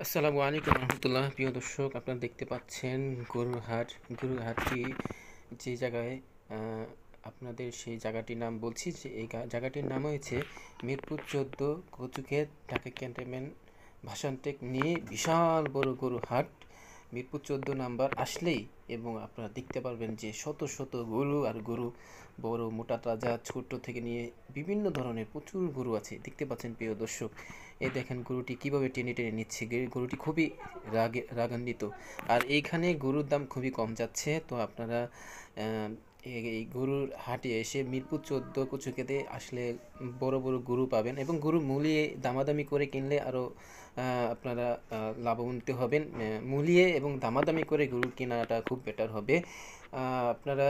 আসসালামু আলাইকুম রহমতুল্লাহ। প্রিয় দর্শক, আপনারা দেখতে পাচ্ছেন গরুর হাট। গরুর হাটটি যে জায়গায় আপনাদের সেই জায়গাটির নাম বলছি, যে এই জায়গাটির নাম হয়েছে মিরপুর 14 কচুক্ষেত, ঢাকা ক্যান্টনমেন্ট ভাসানটেক নিয়ে বিশাল বড় গরু হাট। মিরপুর 14 নাম্বার আসলেই এবং আপনারা দেখতে পারবেন যে শত শত গরু আর গরু, বড় মোটা তাজা ছোট থেকে নিয়ে বিভিন্ন ধরনের প্রচুর গরু আছে। দেখতে পাচ্ছেন প্রিয় দর্শক, এই দেখেন গরুটি কিভাবে টেনে টেনে নিচ্ছে। গরুটি খুবই রাগান্বিত। আর এইখানে গরুর দাম খুবই কম যাচ্ছে। তো আপনারা এই গরুর হাটে এসে মিরপুর 14 কচুক্ষেতে আসলে বড় বড় গরু পাবেন এবং গরু মূলিয়ে দামাদামি করে কিনলে আরও আপনারা লাভবান্বিত হবেন। মূলিয়ে এবং দামাদামি করে গরু কেনাটা খুব বেটার হবে। আপনারা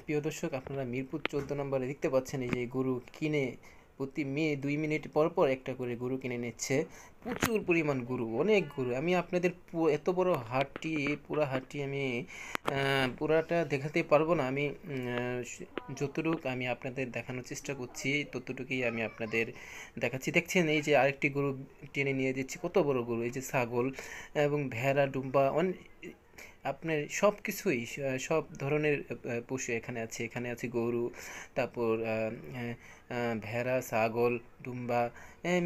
প্রিয় দর্শক, আপনারা মিরপুর 14 নম্বরে দেখতে পাচ্ছেন এই যে গরু কিনে প্রতি 2 মিনিট পর পর একটা করে গরু কিনে নিচ্ছে। প্রচুর পরিমাণ গরু, অনেক গরু। আমি আপনাদের এত বড় হাটটি, পুরো হাটটি আমি পুরাটা দেখাতে পারবো না। আমি যতটুকু আমি আপনাদের দেখানোর চেষ্টা করছি ততটুকুই আমি আপনাদের দেখাচ্ছি। দেখছেন এই যে আরেকটি গরু টেনে নিয়ে যাচ্ছে, কত বড় গরু! এই যে ছাগল এবং ভেড়া, ডুম্বা, আপনার সব কিছুই, সব ধরনের পশু এখানে আছে। এখানে আছে গরু, তারপর ভেড়া, ছাগল, ডুম্বা।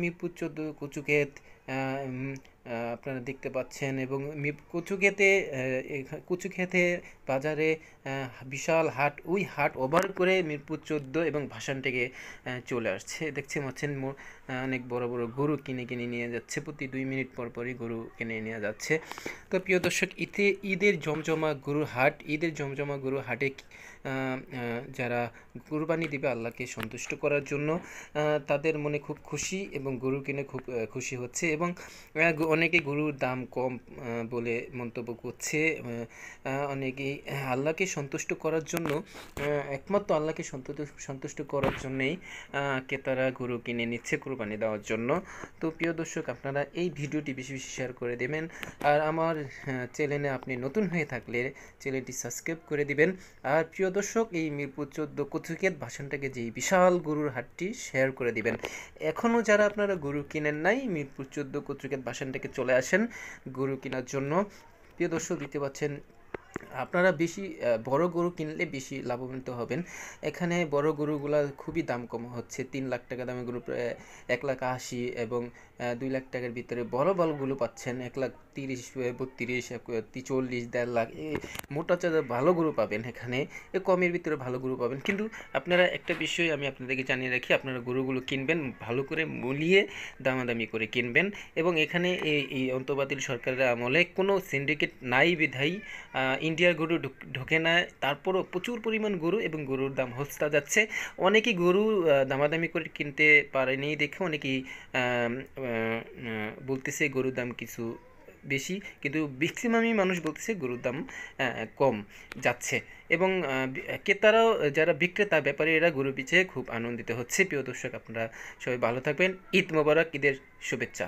মিরপুর 14 কচুক্ষেত আপনারা দেখতে পাচ্ছেন। এবং কচুক্ষেতে কচুক্ষেতে বাজারে বিশাল হাট, ওই হাট ওভার করে মিরপুর 14 এবং ভাসান থেকে চলে আসছে। দেখতে পাচ্ছেন অনেক বড় বড় গরু কিনে কিনে নিয়ে যাচ্ছে। প্রতি 2 মিনিট পর পরই গরু কিনে নিয়ে যাচ্ছে। তো প্রিয় দর্শক, ঈদের জমজমা গরুর হাট, ঈদের জমজমা গরুর হাটে যারা কুরবানি দিবে আল্লাহকে সন্তুষ্ট করার জন্য, তাদের মনে খুব খুশি এবং গরু কিনে খুব খুশি হচ্ছে। এবং অনেকে গরুর দাম কম বলে মন্তব্য করছে। অনেকেই আল্লাহকে সন্তুষ্ট করার জন্য, একমাত্র আল্লাহকে সন্তুষ্ট করার জন্যেই ক্রেতারা গরু কিনে নিচ্ছে কুরবানি দেওয়ার জন্য। তো প্রিয় দর্শক, আপনারা এই ভিডিওটি বেশি বেশি শেয়ার করে দেবেন। আর আমার চ্যানেলে আপনি নতুন হয়ে থাকলে চ্যানেলটি সাবস্ক্রাইব করে দিবেন। আর প্রিয় দর্শক, এই মিরপুর 14 কচুক্ষেত ভাসানটাকে যে বিশাল গরুর হাটটি শেয়ার করে দিবেন। এখনও যারা আপনারা গরু কিনেন নাই, মিরপুর 14 কচুক্ষেত ভাসানটাকে চলে আসেন গরু কেনার জন্য। প্রিয় দর্শক, দিতে পাচ্ছেন আপনারা বেশি বড় গরু কিনলে বেশি লাভবান্বিত হবেন। এখানে বড় গরুগুলা খুবই দাম কম হচ্ছে। 3 লাখ টাকা দামের গরু প্রায় 1,80,000 এবং 2 লাখ টাকার ভিতরে বড় বড়গুলো পাচ্ছেন 1,30,000, 32, 40, 1.5 লাখ। মোটা চাঁদা ভালো গরু পাবেন এখানে। কমের ভিতরে ভালো গরু পাবেন। কিন্তু আপনারা একটা বিষয় আমি আপনাদেরকে জানিয়ে রাখি, আপনারা গরুগুলো কিনবেন ভালো করে মূলিয়ে দামাদামি করে কিনবেন। এবং এখানে এই অন্তর্বর্তী সরকারের আমলে কোনো সিন্ডিকেট নাই বিধায়ী ইন্ডিয়ার গরু ঢোকে না। তারপরও প্রচুর পরিমাণ গরু এবং গরুর দাম হস্তা যাচ্ছে। অনেকেই গরু দামাদামি করে কিনতে পারেনি দেখে অনেকেই বলতেছে গরুর দাম কিছু বেশি, কিন্তু ম্যাক্সিমামই মানুষ বলতেছে গরুর দাম কম যাচ্ছে। এবং ক্রেতারাও, যারা বিক্রেতা ব্যাপারে, এরা গরু বেচে খুব আনন্দিত হচ্ছে। প্রিয় দর্শক, আপনারা সবাই ভালো থাকবেন। ঈদ মোবারক, ঈদের শুভেচ্ছা।